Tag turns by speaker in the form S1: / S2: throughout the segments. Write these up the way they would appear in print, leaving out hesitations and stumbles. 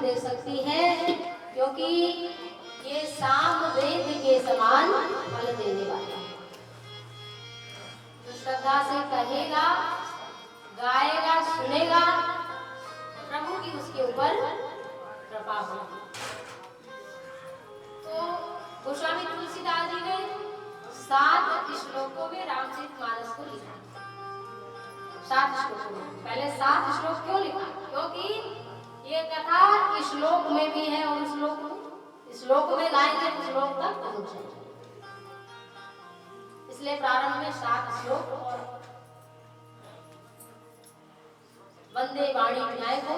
S1: दे सकती है, क्योंकि ये साम वेद के समान फल देने वाला है। जो श्रद्धा से कहेगा, गाएगा, सुनेगा, प्रभु की उसके ऊपर कृपा होगी। तो गोस्वामी तुलसीदास जी ने 7 श्लोकों में रामचरितमानस को लिखा। 7 श्लोकों में। पहले 7 श्लोक क्यों लिखा? क्योंकि ये कथा श्लोक में भी है और श्लोक में गाएंगे तो श्लोक तक पहुंच जाएंगे। इसलिए प्रारंभ में 7 श्लोक और वंदे वाणी विनायको।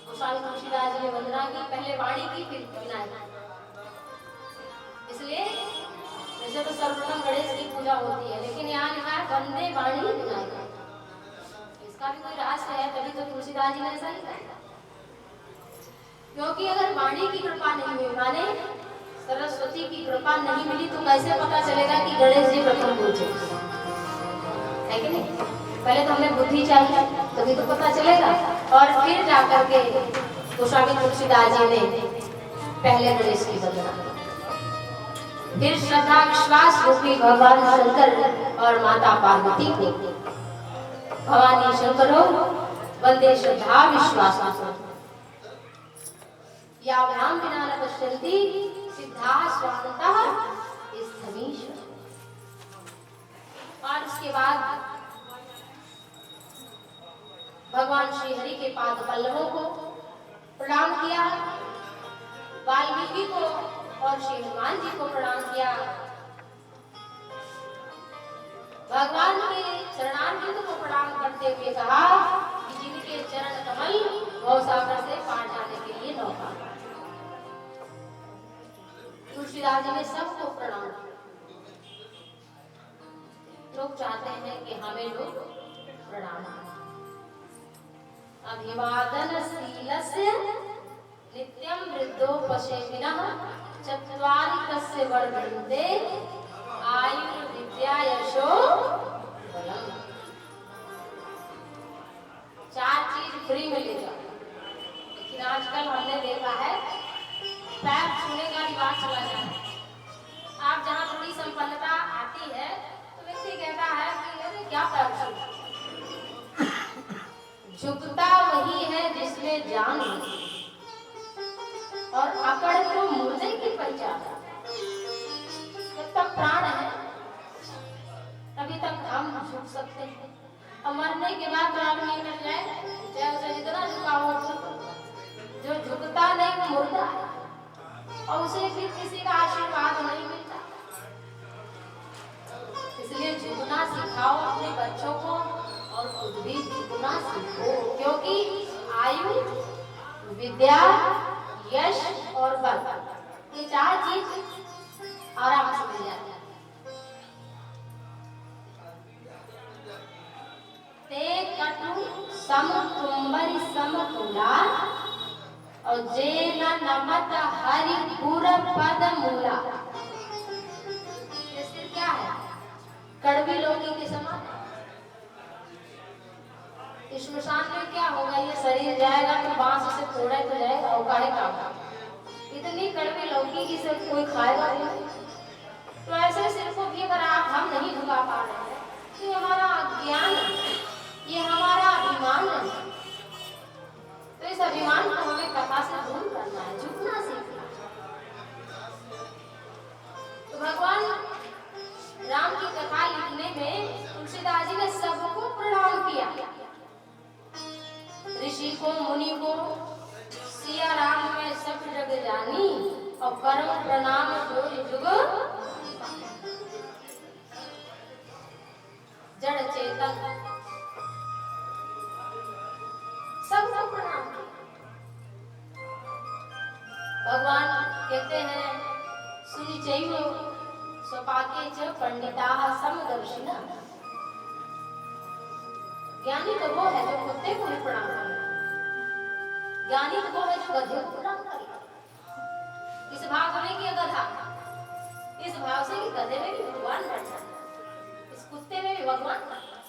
S1: गोस्वामी तुलसीदास जी ने वंदना की, पहले वाणी की फिर विनायक। इसलिए वैसे तो सर्वप्रथम गणेश की पूजा होती है, लेकिन यहाँ लिखा है वंदे वाणी विनायक। इसका भी कोई रहस्य है, तभी तो तुलसीदास जी ने ऐसा लिखा है। क्योंकि अगर वाणी की कृपा नहीं हुई, माने सरस्वती की कृपा नहीं मिली, तो कैसे पता चलेगा कि गणेश जी प्रथम पूजे? है कि नहीं? पहले तो हमें बुद्धि चाहिए, तभी तो पता चलेगा। और फिर जाकर के गोस्वामी तुलसीदास जी ने पहले गणेश की वंदना, फिर श्रद्धा विश्वास रूपी भगवान शंकर और माता पार्वती को भवानी शंकरो वंदे श्रद्धा विश्वास या भ्राम बिना न पश्यन्ति सिद्धाः स्वान्तः स्थमीश्वर। और उसके बाद भगवान श्री हरि के पाद पल्लवों को प्रणाम किया, वाल्मीकि को और श्री हनुमान जी को प्रणाम किया, भगवान के चरणारविंद को प्रणाम करते हुए कहा कि जिनके चरण कमल भवसागर से पार जाने के लिए नौका। तुलसीदास जी ने सबको प्रणाम किया। लोग चाहते हैं कि हमें लोग प्रणाम करें। अभिवादन शीलस्य नित्यं वृद्धोपसेविनः चत्वारि तस्य वर्धन्ते आयुर्विद्या यशो बलम्। 4 चीज फ्री में ले जाओ, लेकिन आजकल हमने देखा है पैर छूने का रिवाज चला जाता है। आप जहाँ थोड़ी संपन्नता आती है तो व्यक्ति कहता है कि अरे क्या पैर छूना। झुकता वही है जिसमें जान और अकड़ को मुर्दे की पहचान। जब तक प्राण है तभी तक हम झुक सकते हैं, और मरने के बाद तो आदमी मिल जाए चाहे उसे जितना झुकाओ, जो झुकता नहीं वो मुर्दा है, और उसे भी किसी का आशीर्वाद नहीं मिलता। इसलिए झुकना सिखाओ अपने बच्चों को और खुद भी झुकना सीखो, क्योंकि आयु, विद्या, यश और बल, ये 4 चीज आराम से मिल जाती है। ते कटु सम तुम्बरि समतुला और जेन नमत हरि पुर पद मूला। ये क्या है? कड़वी लौकी के समान। श्मशान में क्या होगा? ये शरीर जाएगा तो बांस से फोड़ा तो जाएगा, और काहे काम। इतनी कड़वी लौकी की सिर्फ कोई खाएगा नहीं। तो ऐसे सिर्फ भी अगर हम नहीं झुका पा रहे हैं तो हमारा अज्ञान, ये हमारा अभिमान है। तो इस अभिमान को हमें कथा से दूर करना है, झुकना सीखना। तो भगवान राम की कथा लिखने में तुलसीदास जी ने सबको प्रणाम किया, ऋषि को, मुनि को, सिया राम में सब जग जानी और करो प्रणाम जोर जुग जड़ चेतन, सबको प्रणाम। भगवान कहते हैं सुनि चैव स्वपाके च पंडिताः समदर्शिनः। ज्ञानी तो वो है जो कुत्ते को भी प्रणाम करे, ज्ञानी तो वो है जो गधे को प्रणाम करे। इस भाव में कि गधा, इस भाव से कि गधे में भी भगवान बैठा है, इस कुत्ते में भी भगवान बैठा है।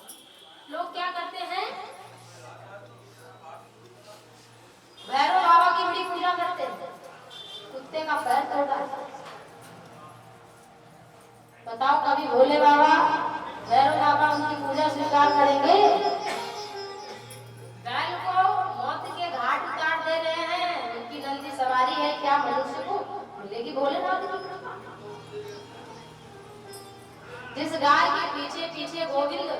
S1: लोग क्या करते हैं भैरव बाबा की बड़ी पूजा करते हैं, कुत्ते का पैर तोड़ा। बताओ कभी भोले बाबा भैरव बाबा उनकी पूजा स्वीकार करेंगे? बैल को मौत के घाट उतार दे रहे हैं, उनकी नंदी सवारी है, क्या मनुष्य को मिलेगी भोलेनाथ की कृपा? जिस गाय के पीछे पीछे गोविंद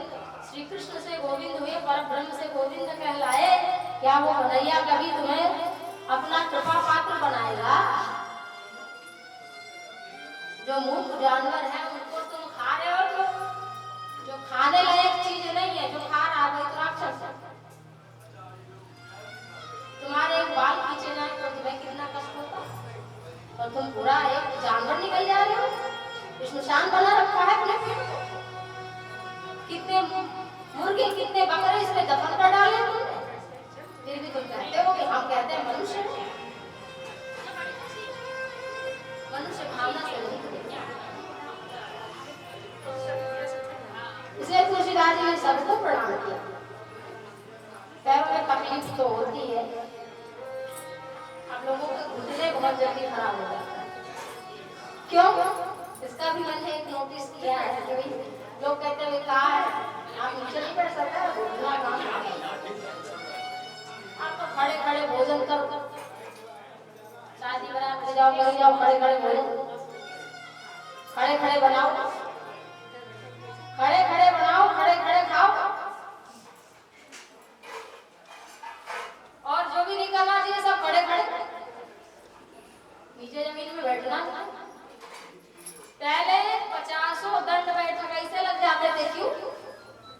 S1: श्री कृष्ण से गोविंद हुए, पर ब्रह्म से गोविंद कहलाए, क्या वो कन्हैया कभी तुम्हें अपना कृपा पात्र बनाएगा? जो मूर्ख जानवर है उनको तुम खा रहे हो, तो जो खाने लायक चीज नहीं है, जो खा रहा है तो राक्षस है। तुम्हारे एक बाल खींचे जाए तो तुम्हें कितना कष्ट होता, और तुम पूरा एक जानवर निकल जा रहे हो। निशान बना रखा है अपने पेट को। कितने मुर्गे कितने बकरे इसमें दफन कर डाले तुमने, फिर भी तुम कहते हो कि हम कहते हैं मनुष्य। मनुष्य भावना से नहीं, इसलिए तुलसीदास जी ने सबको प्रणाम किया। पैरों में तकलीफ तो होती है, आप लोगों के घुटने बहुत जल्दी खराब हो जाता है। क्यों? इसका भी मैंने एक नोटिस किया है कि लोग कहते हैं कहा है आप नीचे नहीं बैठ सकते, आप तो खड़े खड़े भोजन करो, शादी बारात में जाओ, कहीं जाओ, खड़े खड़े भोजन, खड़े खड़े बनाओ, खड़े खड़े बनाओ, खड़े खड़े खाओ, और जो भी नहीं करना चाहिए सब खड़े खड़े, नीचे जमीन में बैठना। पहले 50 दंड बैठक ऐसे लग जाते थे, क्यों?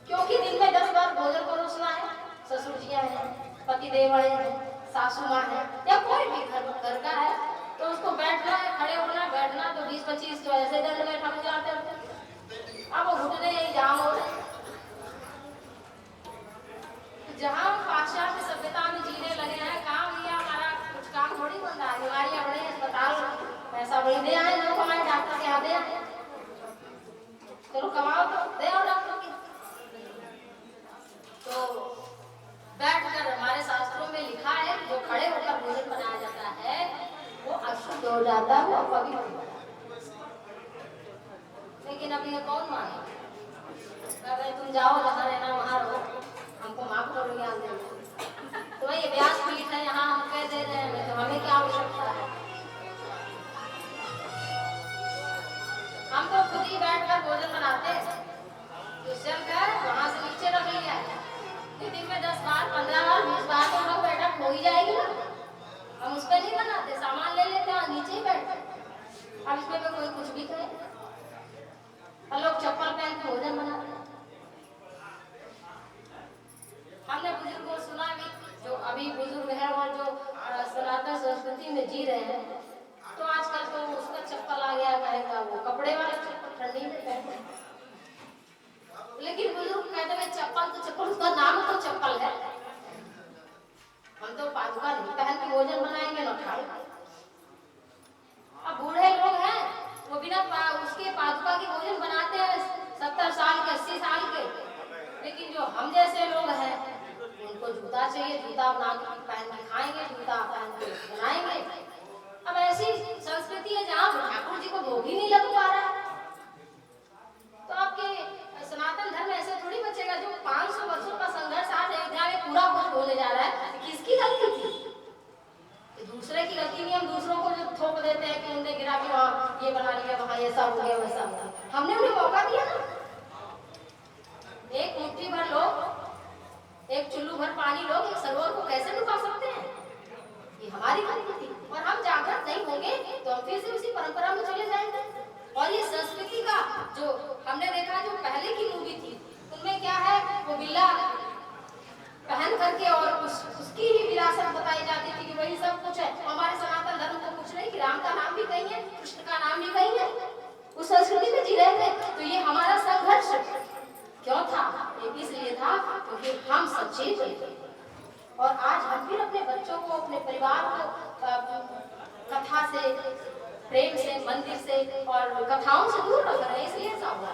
S1: क्योंकि दिन में 10 बार भोजन परोसना है, ससुर जिया है, पति देव है, सासू माँ है, या कोई भी घर का है, तो उसको बैठना है, खड़े होना, बैठना, तो 20-25 तो ऐसे दंड बैठक हो जाते हैं। अब वो घुटने यही जाम हो रहे। जहाँ पाश्चात्य सभ्यता में जीने लगे हैं, काम लिया हमारा कुछ काम थोड़ी बन रहा है, बीमारियां बढ़ी, अस्पताल पैसा वही दे आए, लोग हमारे डॉक्टर के यहाँ दे आए, चलो कमाओ तो दे आओ डॉक्टर की। तो बैठकर हमारे शास्त्रों में लिखा है जो खड़े होकर भोजन बनाया जाता है वो अशुद्ध हो जाता है, वो अपवित्र हो जाता है। लेकिन अब ये कौन माने? अगर तुम जाओ जहाँ रहना वहाँ रहो, हमको माफ करो ज्ञान देना, तो ये व्यास पीठ है, यहाँ हम कह दे रहे हैं, तो हमें क्या आवश्यकता है? हम तो खुद ही बैठकर भोजन बनाते हैं, तो सिर्फ है वहाँ से नीचे रख लिया है, दिन में 10 बार, 15 बार, 20 बार तो हम बैठक हो ही जाएगी ना। हम उस पर नहीं बनाते, सामान ले लेते हैं नीचे ही बैठते। अब इसमें में कोई कुछ भी करे, और लोग चप्पल पहन के भोजन बनाते हैं। हमने बुजुर्गों को सुना भी, जो अभी बुजुर्ग है और जो सनातन संस्कृति में जी रहे हैं, तो आजकल तो उसका चप्पल आ गया, कहेगा वो कपड़े वाले चप्पल ठंडी में पहनते, लेकिन बुजुर्ग कहते हैं चप्पल तो चप्पल, उसका नाम तो चप्पल है, हम तो पादुका नहीं पहन के भोजन बनाएंगे ना खाएंगे। अब बूढ़े लोग हैं वो बिना उसके पादुका के भोजन बनाते हैं, 70 साल के, 80 साल के, लेकिन जो हम जैसे लोग हैं उनको जूता चाहिए, जूता बना के पहन के खाएंगे, जूता पहन के बनाएंगे। अब ऐसी संस्कृति है जहाँ ठाकुर जी को भोग ही नहीं लग पा रहा है, तो आपके सनातन धर्म ऐसे थोड़ी बचेगा। जो 500 वर्षों का संघर्ष आज अयोध्या में पूरा होने जा रहा है, किसकी गलती थी? दूसरे की गलती नहीं, हम दूसरों को जो थोप देते हैं कि उन्होंने गिरा के वहाँ ये बना लिया, वहाँ ऐसा हो गया, वैसा हो गया, हमने उन्हें मौका दिया ना। एक मुट्ठी भर लोग, एक चुल्लू भर पानी लोग एक सरोवर को कैसे डुबा सकते हैं? ये हमारी गलती थी, और हम जागृत नहीं होंगे तो हम फिर से उसी परंपरा में चले जाएंगे। और ये संस्कृति का जो हमने देखा, जो पहले की मूवी थी उनमें क्या है, वो बिल्ला पहन करके और उसकी ही विरासत बताई जाती थी कि वही सब कुछ है। हमारे सनातन धर्म को कुछ नहीं, कि राम का नाम भी कहीं है, कृष्ण का नाम भी कहीं है, उस संस्कृति में जी रहे थे। तो ये हमारा संघर्ष क्यों था? ये इसलिए था क्योंकि हम सचेत थे, और आज हम फिर अपने बच्चों को, अपने परिवार को कथा से, प्रेम से, मंदिर से और कथाओं से दूर रख रहे हैं, इसलिए ऐसा हुआ।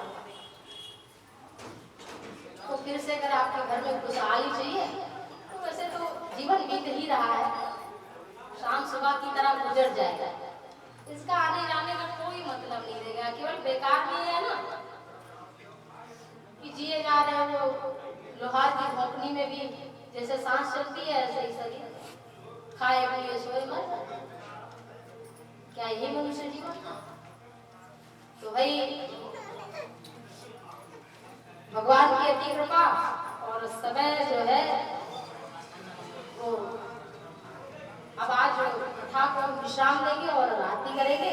S1: तो फिर से अगर आपके घर में खुशहाली चाहिए, तो वैसे तो जीवन बीत ही रहा है, शाम सुबह की तरह गुजर जाएगा। इसका आने जाने का कोई मतलब नहीं रहेगा, केवल बेकार में है ना कि जिए जा रहे हैं वो लोहार की झोंपड़ी में भी जैसे सांस चलती है ऐसे ही शरीर, खाए पिए सोए मर जाते। क्या यही मनुष्य जीवन? तो भाई भगवान की अति कृपा और समय जो है वो अब आज कथा को हम विश्राम देंगे और आरती करेंगे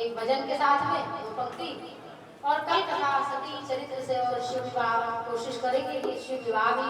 S1: एक भजन के साथ में 2 पंक्ति, और कल कथा सती चरित्र से और शिव विवाह कोशिश करेंगे कि शिव विवाह भी